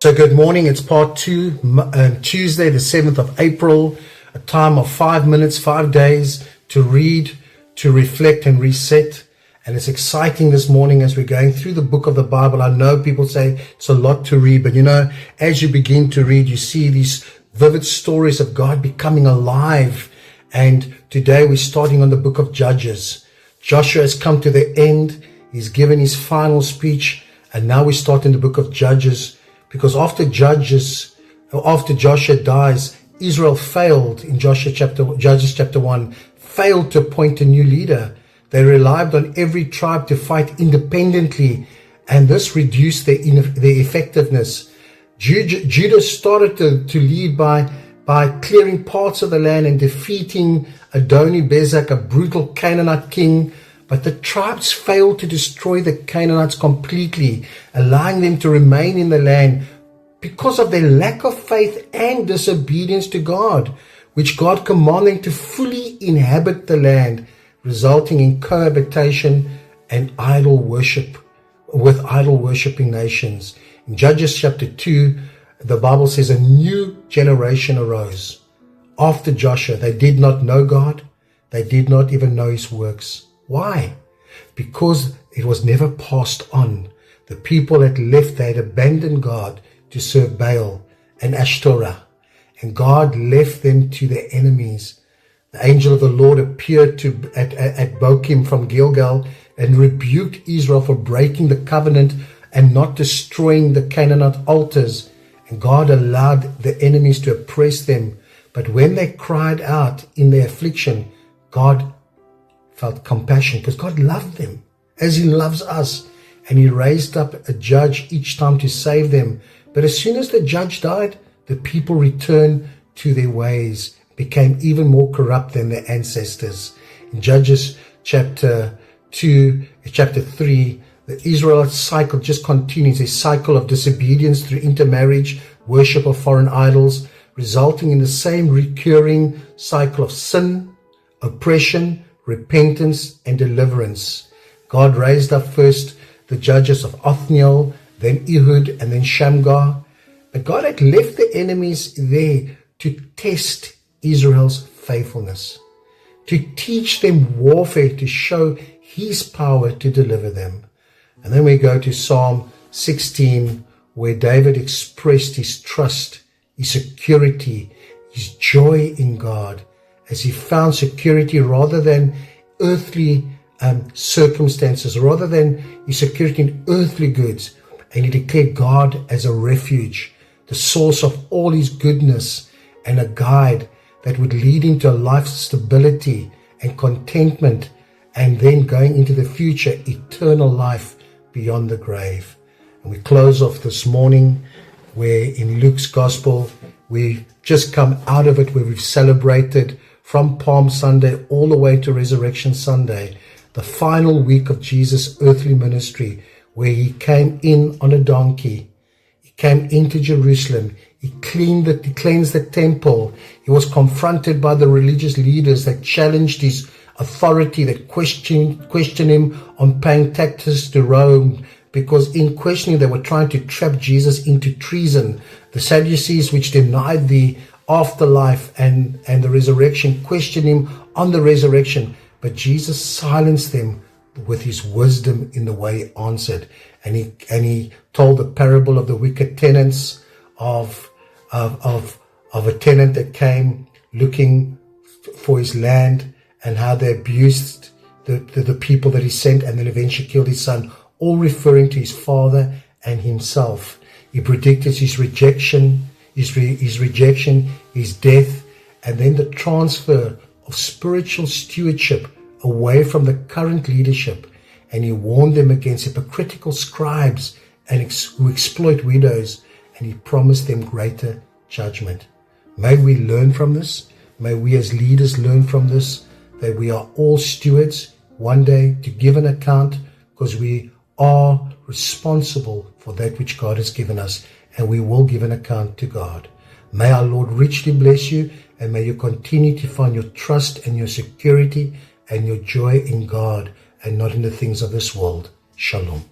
So good morning, it's part 2, Tuesday the 7th of April, a time of 5 minutes, 5 days to read, to reflect and reset. And it's exciting this morning as we're going through the book of the Bible. I know people say it's a lot to read, but as you begin to read, you see these vivid stories of God becoming alive. And today we're starting on the book of Judges. Joshua has come to the end. He's given his final speech. And now we start in the book of Judges. Because after Joshua dies, Israel failed in Judges chapter 1, failed to appoint a new leader. They relied on every tribe to fight independently, and this reduced their effectiveness. Judah started to lead by clearing parts of the land and defeating Adoni-Bezek, a brutal Canaanite king. But the tribes failed to destroy the Canaanites completely, allowing them to remain in the land because of their lack of faith and disobedience to God, which God commanded them to fully inhabit the land, resulting in cohabitation and idol worship with idol worshipping nations. In Judges chapter 2, the Bible says a new generation arose. After Joshua, they did not know God. They did not even know his works. Why? Because it was never passed on. The people had left, they had abandoned God to serve Baal and Ashtoreth, and God left them to their enemies. The angel of the Lord appeared at Bochim from Gilgal and rebuked Israel for breaking the covenant and not destroying the Canaanite altars, and God allowed the enemies to oppress them. But when they cried out in their affliction, God felt compassion because God loved them as he loves us, and he raised up a judge each time to save them. But as soon as the judge died, the people returned to their ways, became even more corrupt than their ancestors. In Judges chapter 3, the Israelite cycle just continues, a cycle of disobedience through intermarriage, worship of foreign idols, resulting in the same recurring cycle of sin, oppression, repentance and deliverance. God raised up first the judges of Othniel, then Ehud, and then Shamgar. But God had left the enemies there to test Israel's faithfulness, to teach them warfare, to show his power to deliver them. And then we go to Psalm 16, where David expressed his trust, his security, his joy in God, as he found security rather than earthly circumstances, rather than his security in earthly goods. And he declared God as a refuge, the source of all his goodness, and a guide that would lead him to a life of stability and contentment, and then going into the future, eternal life beyond the grave. And we close off this morning where in Luke's Gospel, we've just come out of it, where we've celebrated from Palm Sunday all the way to Resurrection Sunday, the final week of Jesus' earthly ministry, where he came in on a donkey. He came into Jerusalem. He cleansed the temple. He was confronted by the religious leaders that challenged his authority, that questioned him on paying taxes to Rome, because in questioning they were trying to trap Jesus into treason. The Sadducees, which denied the afterlife and the resurrection, questioned him on the resurrection, but Jesus silenced them with his wisdom in the way he answered. And he told the parable of the wicked tenants, of a tenant that came looking for his land, and how they abused the people that he sent, and then eventually killed his son, all referring to his father and himself. He predicted his rejection, his death, and then the transfer of spiritual stewardship away from the current leadership. And he warned them against hypocritical scribes who exploit widows, and he promised them greater judgment. May we learn from this. May we as leaders learn from this, that we are all stewards one day to give an account, because we are responsible for that which God has given us, and we will give an account to God. May our Lord richly bless you, and may you continue to find your trust and your security and your joy in God, and not in the things of this world. Shalom.